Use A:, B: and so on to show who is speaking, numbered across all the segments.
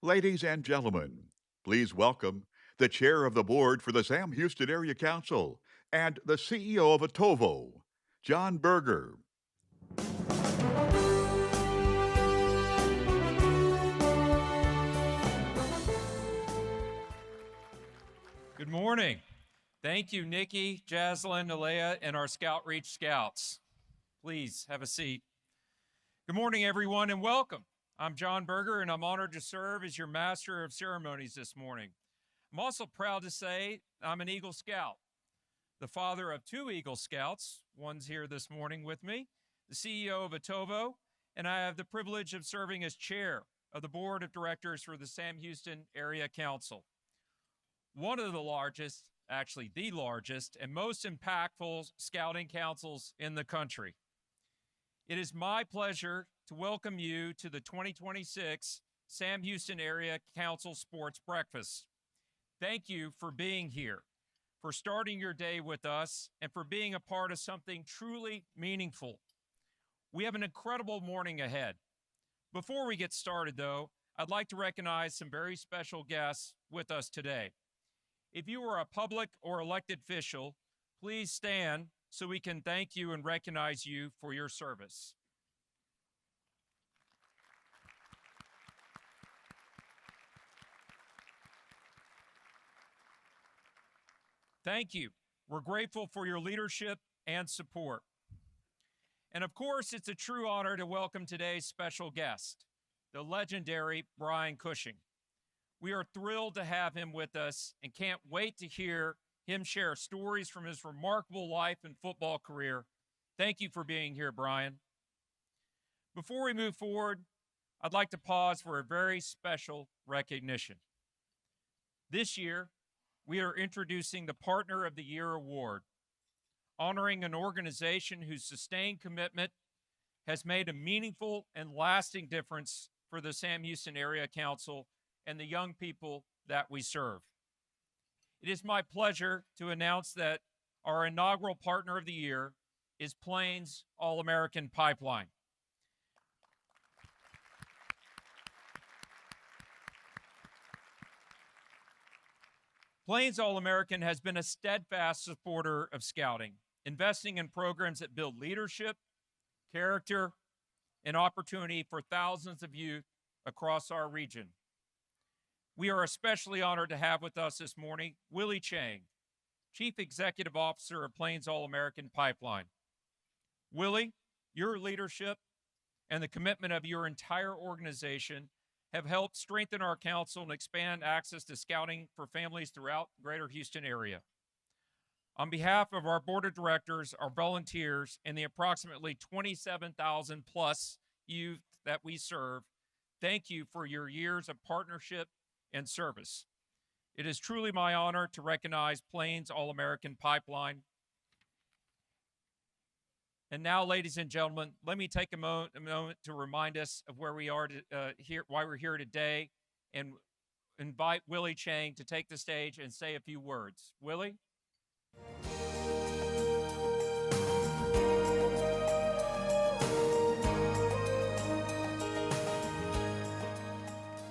A: Ladies and gentlemen, please welcome the chair of the board for the Sam Houston Area Council and the CEO of Atovo, John Berger.
B: Good morning. Thank you, Nikki, Jaslyn, Alea, and our Scout Reach Scouts. Please have a seat. Good morning, everyone, and welcome. I'm John Berger, and I'm honored to serve as your Master of Ceremonies this morning. I'm also proud to say I'm an Eagle Scout, the father of two Eagle Scouts. One's here this morning with me, the CEO of Atovo, and I have the privilege of serving as chair of the board of directors for the Sam Houston Area Council. One of the largest, actually the largest, and most impactful scouting councils in the country. It is my pleasure to welcome you to the 2026 Sam Houston Area Council Sports Breakfast. Thank you for being here, for starting your day with us, and for being a part of something truly meaningful. We have an incredible morning ahead. Before we get started, though, I'd like to recognize some very special guests with us today. If you are a public or elected official, please stand so we can thank you and recognize you for your service. Thank you. We're grateful for your leadership and support. And of course, it's a true honor to welcome today's special guest, the legendary Brian Cushing. We are thrilled to have him with us and can't wait to hear him share stories from his remarkable life and football career. Thank you for being here, Brian. Before we move forward, I'd like to pause for a very special recognition. This year, we are introducing the Partner of the Year Award, honoring an organization whose sustained commitment has made a meaningful and lasting difference for the Sam Houston Area Council and the young people that we serve. It is my pleasure to announce that our inaugural Partner of the Year is Plains All-American Pipeline. Plains All-American has been a steadfast supporter of scouting, investing in programs that build leadership, character, and opportunity for thousands of youth across our region. We are especially honored to have with us this morning Willie Chang, Chief Executive Officer of Plains All-American Pipeline. Willie, your leadership and the commitment of your entire organization have helped strengthen our council and expand access to scouting for families throughout the greater Houston area. On behalf of our board of directors, our volunteers, and the approximately 27,000 plus youth that we serve, thank you for your years of partnership and service. It is truly my honor to recognize Plains All-American Pipeline. And now, ladies and gentlemen, let me take a moment to remind us of where we are here, why we're here today, and invite Willie Chang to take the stage and say a few words. Willie?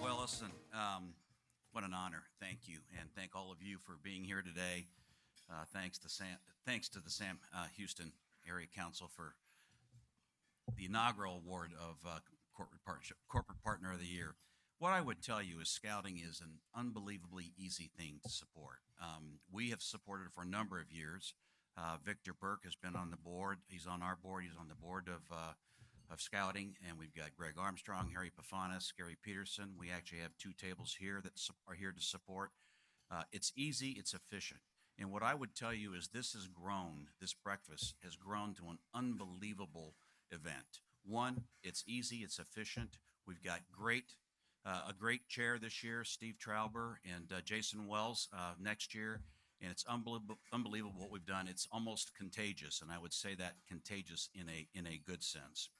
C: Well, listen, what an honor. Thank you. And thank all of you for being here today. Thanks to the Sam Houston Area Council for the inaugural award of Corporate Partner of the Year. What I would tell you is scouting is an unbelievably easy thing to support. We have supported it for a number of years. Victor Burke has been on the board. He's on our board. He's on the board of scouting, and we've got Greg Armstrong, Harry Pafanis, Gary Peterson. We actually have two tables here that are here to support. It's easy, it's efficient. And what I would tell you is this breakfast has grown to an unbelievable event. One, it's easy, it's efficient. We've got a great chair this year, Steve Trauber and Jason Wells next year. And it's unbelievable what we've done. It's almost contagious, and I would say that contagious in a good sense.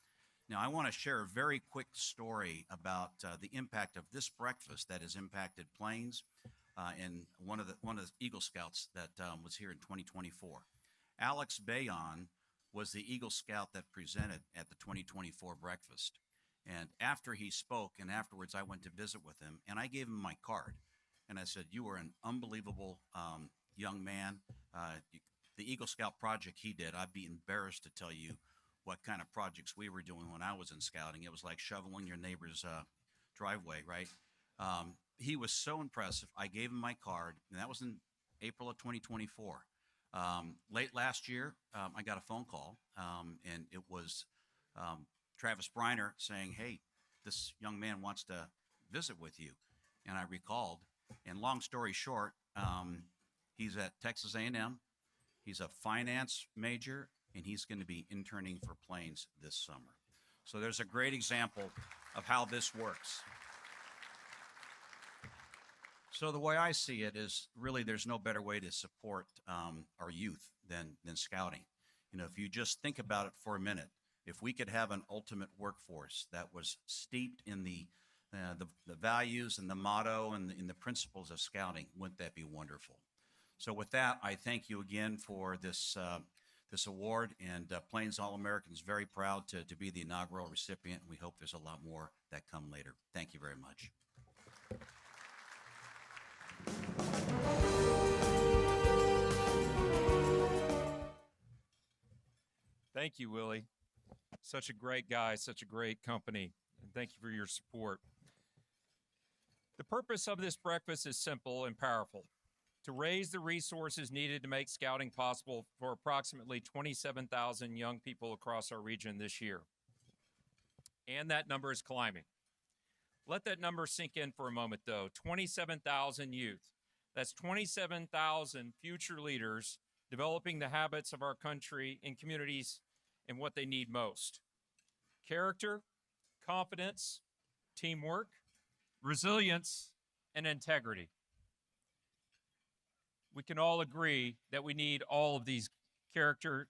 C: Now, I want to share a very quick story about the impact of this breakfast that has impacted Plains and one of the Eagle Scouts that was here in 2024. Alex Bayon was the Eagle Scout that presented at the 2024 breakfast. And after he spoke, and afterwards I went to visit with him, and I gave him my card. And I said, "You are an unbelievable young man. The Eagle Scout project he did, I'd be embarrassed to tell you what kind of projects we were doing when I was in scouting. It was like shoveling your neighbor's driveway, right?" He was so impressive. I gave him my card, and that was in April of 2024. Late last year, I got a phone call, and it was Travis Briner saying, "Hey, this young man wants to visit with you." And I recalled, and long story short, he's at Texas A&M. He's a finance major, and he's going to be interning for Plains this summer. So there's a great example of how this works. So the way I see it is really there's no better way to support our youth than scouting. You know, if you just think about it for a minute, if we could have an ultimate workforce that was steeped in the values and the motto and the principles of scouting, wouldn't that be wonderful? So with that, I thank you again for this award, and Plains All-American is very proud to be the inaugural recipient. We hope there's a lot more that come later. Thank you very much.
B: Thank you, Willie. Such a great guy, such a great company, and thank you for your support. The purpose of this breakfast is simple and powerful: to raise the resources needed to make scouting possible for approximately 27,000 young people across our region this year. And that number is climbing. Let that number sink in for a moment, though. 27,000 youth. That's 27,000 future leaders developing the habits of our country and communities and what they need most: character, confidence, teamwork, resilience, and integrity. We can all agree that we need all of these: character,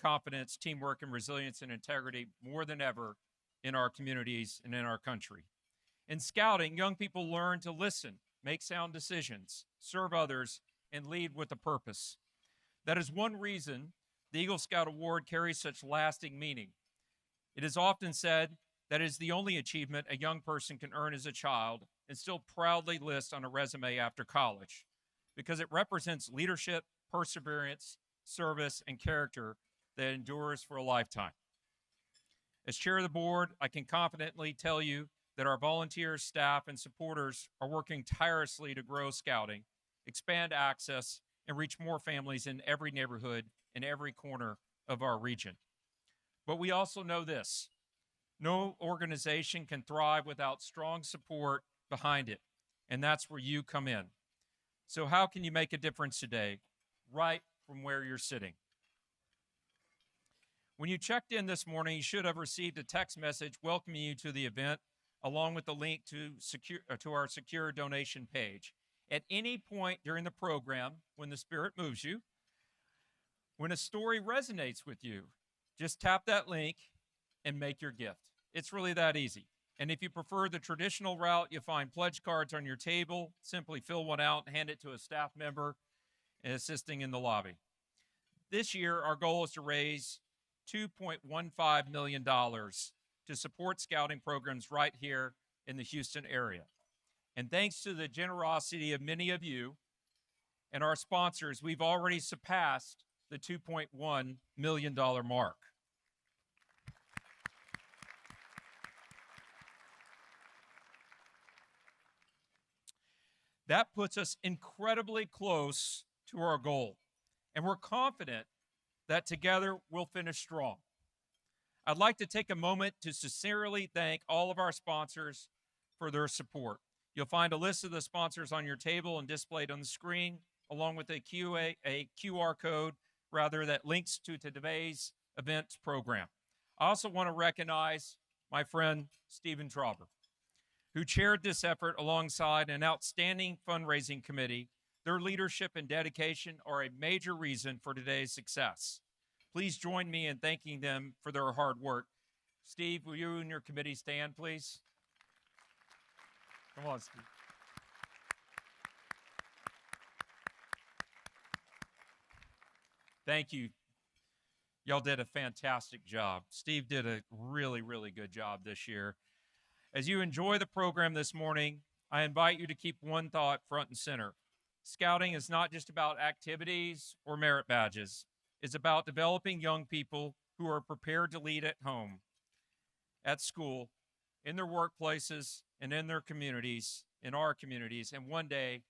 B: confidence, teamwork, and resilience and integrity more than ever in our communities and in our country. In scouting, young people learn to listen, make sound decisions, serve others, and lead with a purpose. That is one reason the Eagle Scout Award carries such lasting meaning. It is often said that it is the only achievement a young person can earn as a child and still proudly list on a resume after college, because it represents leadership, perseverance, service, and character that endures for a lifetime. As chair of the board, I can confidently tell you that our volunteers, staff, and supporters are working tirelessly to grow scouting, expand access, and reach more families in every neighborhood in every corner of our region. But we also know this: no organization can thrive without strong support behind it, and that's where you come in. So how can you make a difference today, right from where you're sitting? When you checked in this morning, you should have received a text message welcoming you to the event, along with the link to our secure donation page. At any point during the program, when the Spirit moves you, when a story resonates with you, just tap that link and make your gift. It's really that easy. And if you prefer the traditional route, you'll find pledge cards on your table. Simply fill one out and hand it to a staff member assisting in the lobby. This year, our goal is to raise $2.15 million to support scouting programs right here in the Houston area. And thanks to the generosity of many of you and our sponsors, we've already surpassed the $2.1 million mark. That puts us incredibly close to our goal, and we're confident that together we'll finish strong. I'd like to take a moment to sincerely thank all of our sponsors for their support. You'll find a list of the sponsors on your table and displayed on the screen, along with a QR code that links to today's event program. I also want to recognize my friend Stephen Trauber, who chaired this effort alongside an outstanding fundraising committee. Their leadership and dedication are a major reason for today's success. Please join me in thanking them for their hard work. Steve, will you and your committee stand, please? Come on, Steve. Thank you. Y'all did a fantastic job. Steve did a really, really good job this year. As you enjoy the program this morning, I invite you to keep one thought front and center. Scouting is not just about activities or merit badges. It's about developing young people who are prepared to lead at home, at school, in their workplaces, and in their communities, in our communities, and one day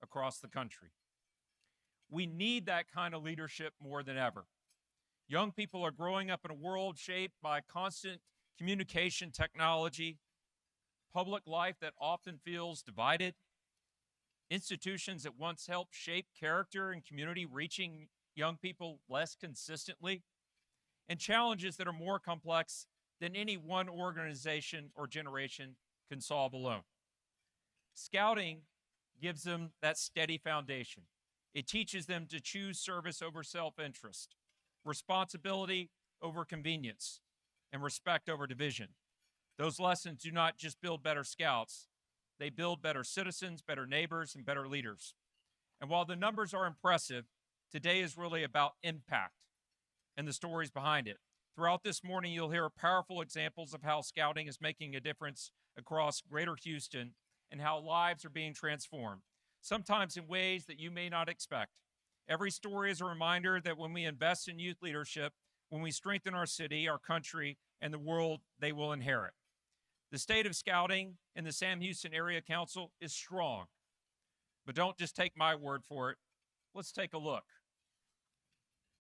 B: across the country. We need that kind of leadership more than ever. Young people are growing up in a world shaped by constant communication technology, public life that often feels divided, institutions that once helped shape character and community reaching young people less consistently, and challenges that are more complex than any one organization or generation can solve alone. Scouting gives them that steady foundation. It teaches them to choose service over self-interest, responsibility over convenience, and respect over division. Those lessons do not just build better scouts, they build better citizens, better neighbors, and better leaders. And while the numbers are impressive, today is really about impact and the stories behind it. Throughout this morning, you'll hear powerful examples of how scouting is making a difference across greater Houston and how lives are being transformed, sometimes in ways that you may not expect. Every story is a reminder that when we invest in youth leadership, when we strengthen our city, our country, and the world they will inherit. The state of scouting in the Sam Houston Area Council is strong. But don't just take my word for it. Let's take a look.